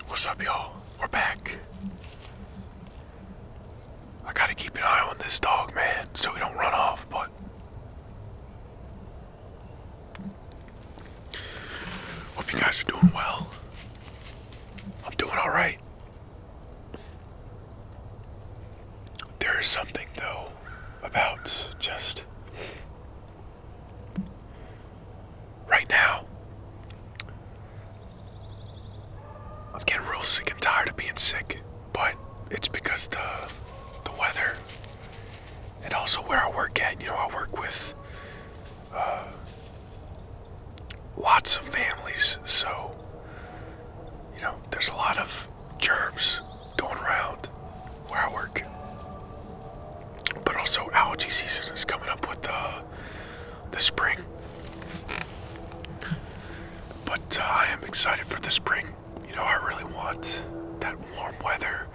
What's up, y'all? We're back. I gotta keep an eye on this dog, man, so he don't run off, but hope you guys are doing well. I'm doing alright. There is something, though, about just right now. I'm getting real sick and tired of being sick, but it's because the weather and also where I work at. I work with lots of families, so there's a lot of germs going around where I work. But also allergy season is coming up with the spring. But I am excited for the spring. I really want that warm weather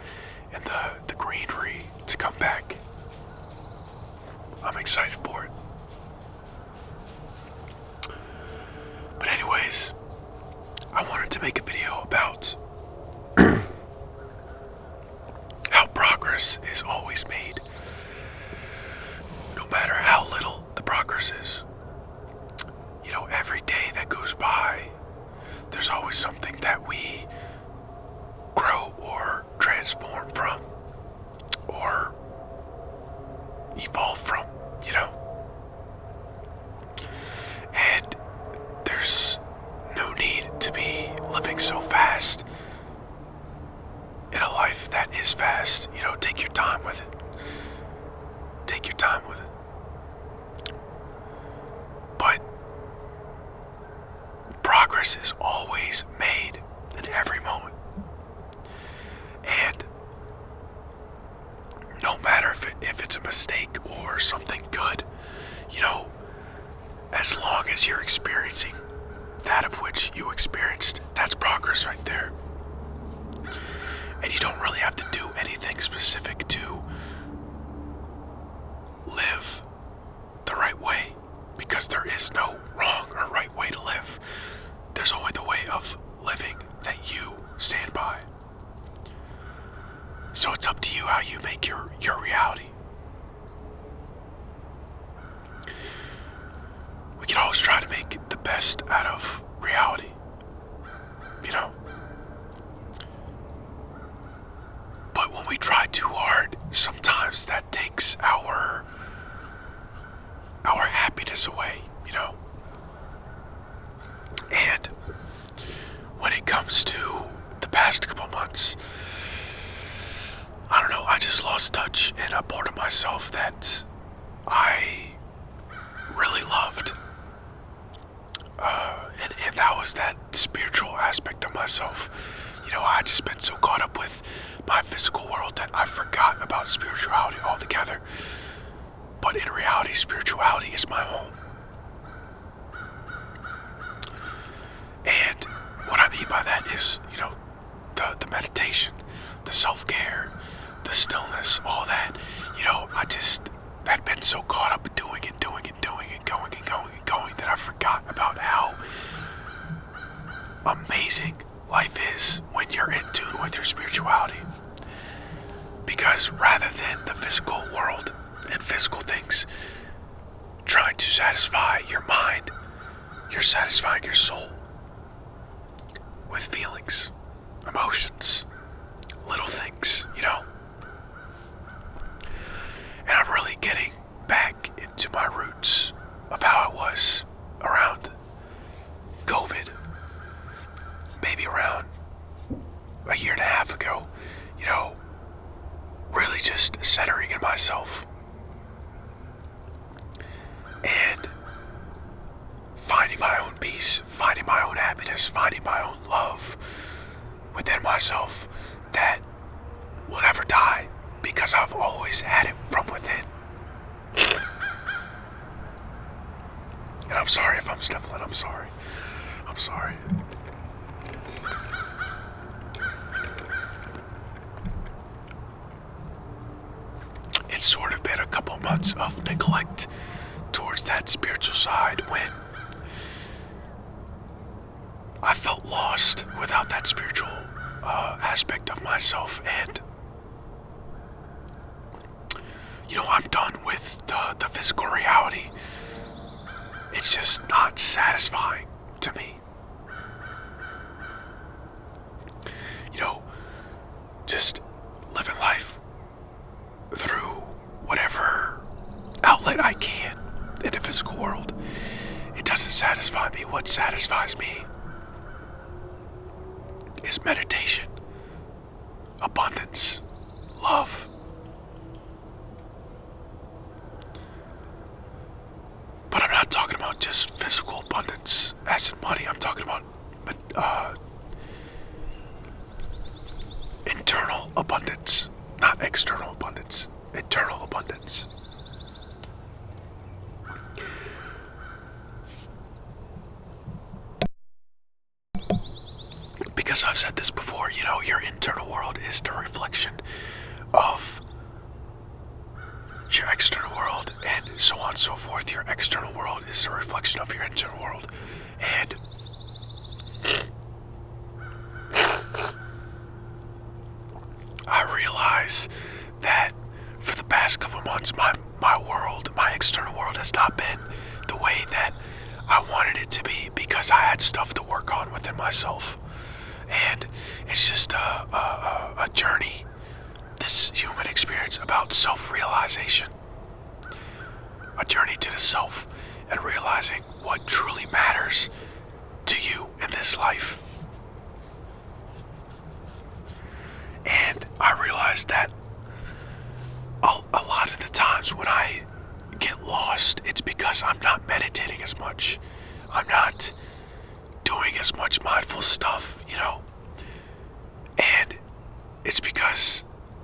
and the greenery to come back. I'm excited for it. But anyways, I wanted to make a video about how progress is always made, no matter how little the progress is. Every day that goes by, there's always something that we grow or transform from or evolve from, And there's no need to be living so fast in a life that is fast. Take your time with it. Take your time with it. But progress is always made in every moment. And no matter if it's a mistake or something good, as long as you're experiencing that of which you experienced, that's progress right there. And you don't really have to do anything specific to live the right way, because there is no wrong or right way to live. There's only the way of living that you stand by. So it's up to you how you make your reality. We can always try to make the best out of reality, But when we try too hard, sometimes that takes our happiness away, And when it comes to the past couple months, I don't know, I just lost touch in a part of myself that I really loved. And that was that spiritual aspect of myself. I just been so caught up with my physical world that I forgot about spirituality altogether. But in reality, spirituality is my home. And what I mean by that is, the meditation, the self-care, the stillness, all that. I just had been so caught up in doing and going that I forgot about how amazing life is when you're in tune with your spirituality. Because rather than the physical world and physical things trying to satisfy your mind, you're satisfying your soul with feelings, emotions, little things, And I'm really getting back into my roots of how I was around COVID, maybe around a year and a half ago, really just centering in myself and finding my own peace, finding my own happiness, finding my own love within myself that will never die, because I've always had it from within. And I'm sorry if I'm sniffling, I'm sorry. It's sort of been a couple months of neglect towards that spiritual side when without that spiritual aspect of myself. And I'm done with the physical reality. It's just not satisfying to me. Just living life through whatever outlet I can in the physical world. It doesn't satisfy me. What satisfies me is meditation, abundance, love. But I'm not talking about just physical abundance, as in money. I'm talking about internal abundance, not external abundance. Internal abundance. Because I've said this before, your internal world is the reflection of your external world, and so on and so forth. Your external world is a reflection of your internal world. And I realize that for the past couple months, my external world has not been the way that I wanted it to be, because I had stuff to work on within myself. And it's just a journey, this human experience, about self-realization. A journey to the self and realizing what truly matters to you in this life. And I realized that a lot of the times when I get lost, it's because I'm not meditating as much. I'm not doing as much mindful stuff, And it's because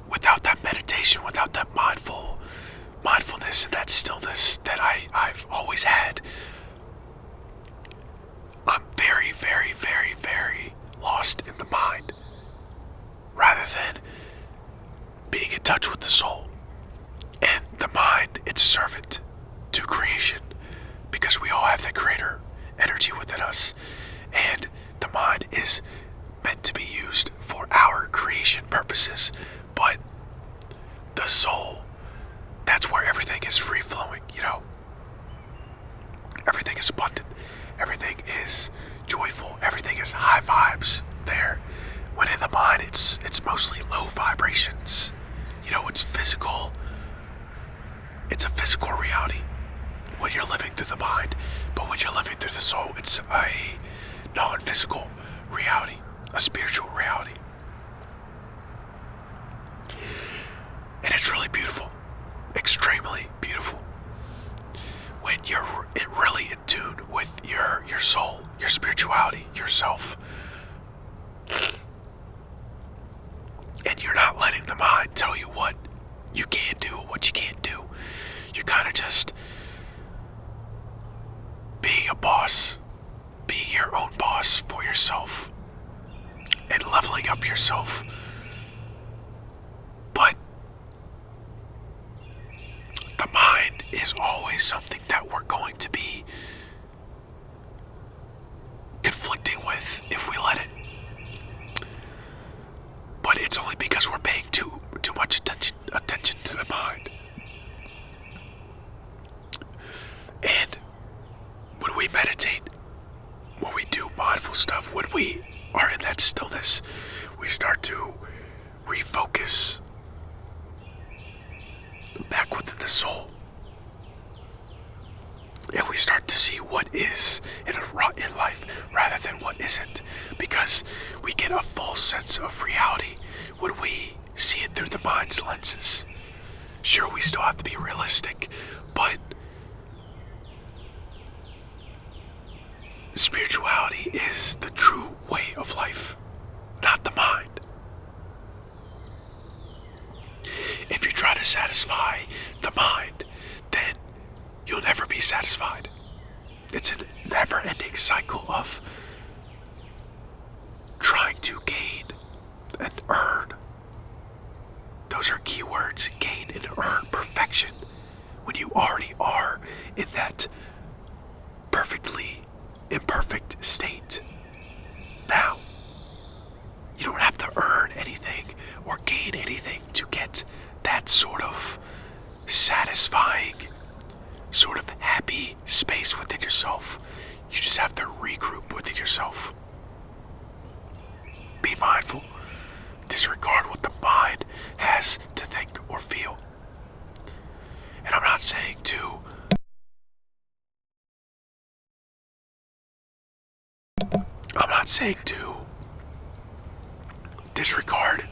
without that meditation, without that mindfulness and that stillness that I've always had, I'm very, very, very, very lost in the mind, rather than being in touch with the soul. And the mind, it's a servant to creation, because we all have that creator energy within us. And the mind is meant to be used for our creation purposes. But the soul, that's where everything is free-flowing, Everything is abundant. Everything is joyful. Everything is high vibes there. When in the mind, it's mostly low vibrations. It's physical. It's a physical reality when you're living through the mind. But when you're living through the soul, it's a non-physical reality, a spiritual reality. And it's really beautiful, extremely beautiful, when you're really in tune with your soul, your spirituality, yourself. And you're not letting the mind tell you what you can do, what you can't do. You're kind of just being a boss, being your own boss for yourself, and leveling up yourself. But the mind is always something that we're going to be conflicting with if we let it. But it's only because we're paying too much attention to the mind. And when we meditate, when we do mindful stuff, when we are in that stillness, we start to refocus back within the soul. And we start to see what is in life rather than what isn't, because we get a false sense of reality when we see it through the mind's lenses. Sure, we still have to be realistic, but spirituality is the true way of life, not the mind. If you try to satisfy the mind, then you'll never be satisfied. It's a never-ending cycle of trying to gain and earn. Those are key words: gain and earn perfection, when you already are in that perfectly imperfect state now. yourself. Be mindful. Disregard what the mind has to think or feel. And I'm not saying to disregard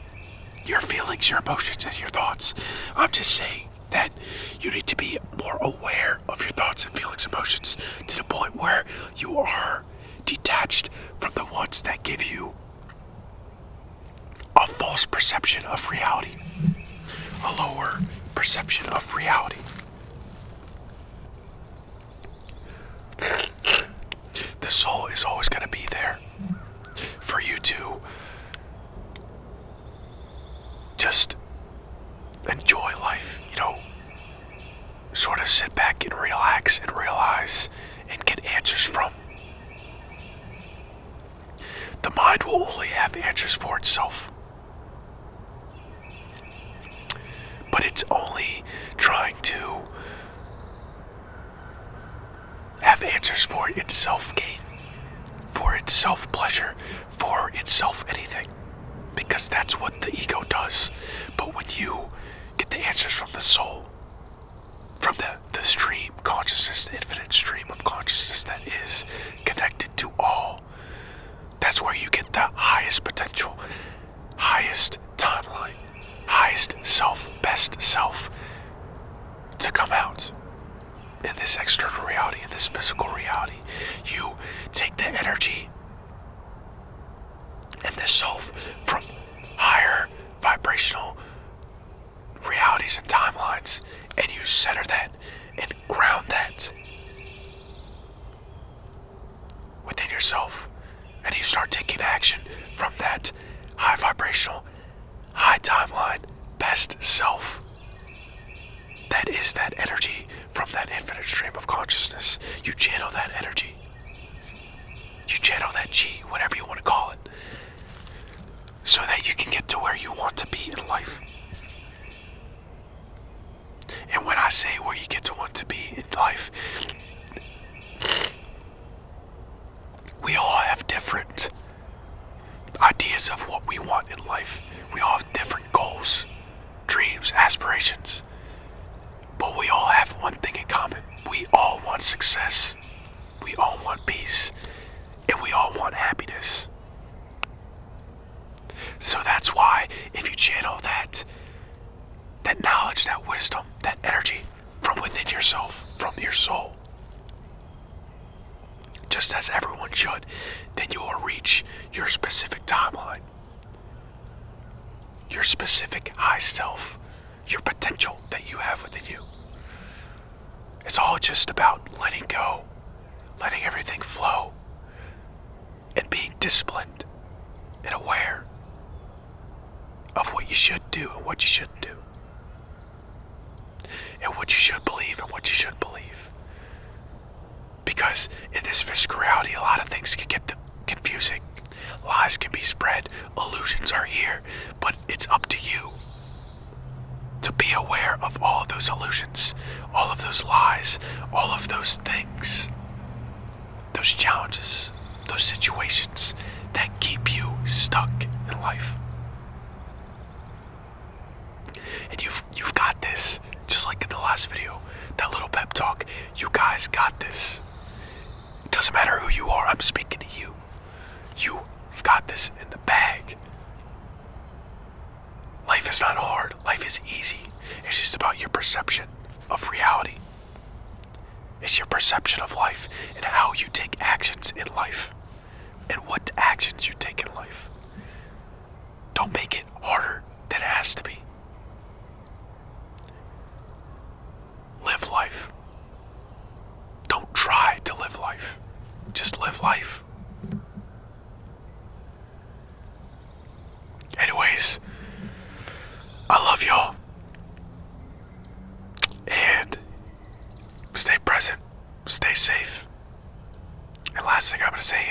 your feelings, your emotions, and your thoughts. I'm just saying that you need to be more aware of your thoughts and feelings, emotions, to the point where you are detached from the ones that give you a false perception of reality, a lower perception of reality. The soul is always going to be there for you to just enjoy life, sort of sit back and relax and realize and get answers from. The mind will only have answers for itself. But it's only trying to have answers for its self-gain, for its self-pleasure, for its self-anything. Because that's what the ego does. But when you get the answers from the soul, from the stream consciousness, the infinite stream of consciousness that is connected to all, that's where you get the highest potential, highest timeline, highest self, best self to come out in this external reality, in this physical reality. You take the energy and the self from higher vibrational realities and timelines, and you center that and ground that within yourself, and you start taking action from that high vibrational, high timeline, best self. That is that energy from that infinite stream of consciousness. You channel that energy. You channel that chi, whatever you want to call it, so that you can get to where you want to be in life. And when I say where you get to want to be in life, we all have different ideas of what we want in life. We all have different goals, dreams, aspirations. But we all have one thing in common. We all want success. We all want peace. And we all want happiness. So that's why if you channel that knowledge, that wisdom, that energy from within yourself, from your soul, just as everyone should, then you will reach your specific timeline, your specific high self, your potential that you have within you. It's all just about letting go, letting everything flow, and being disciplined and aware of what you should do and what you shouldn't do, and what you should believe and what you shouldn't believe. Because in this physical reality, a lot of things can get confusing. Lies can be spread, illusions are here, but it's up to you to be aware of all of those illusions, all of those lies, all of those things, those challenges, those situations that keep you stuck in life. And you've got this, just like in the last video, that little pep talk. You guys got this. It doesn't matter who you are, I'm speaking to you. You've got this in the bag. Life is not hard, life is easy. It's just about your perception of reality. It's your perception of life and how you take actions in life and what actions you take in life. Don't make it harder than it has to be. Live life. Don't try to live life. Just live life. Anyways, I love y'all. And stay present. Stay safe. And last thing I'm going to say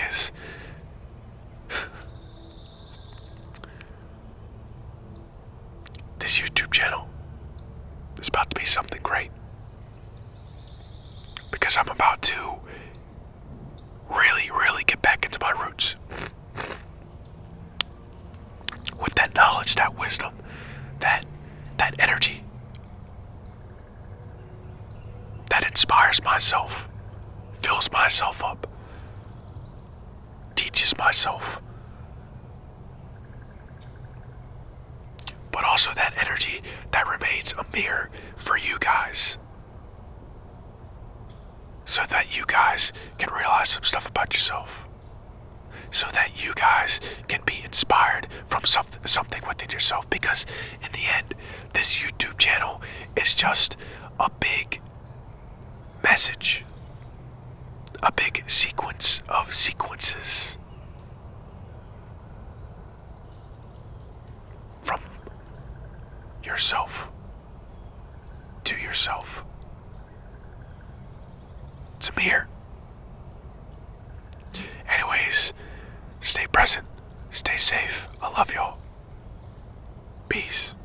myself, fills myself up, teaches myself. But also that energy that remains a mirror for you guys. So that you guys can realize some stuff about yourself. So that you guys can be inspired from something within yourself. Because in the end, this YouTube channel is just a big message. A big sequence of sequences. From yourself to yourself. It's a mirror. Anyways, stay present, stay safe. I love y'all. Peace.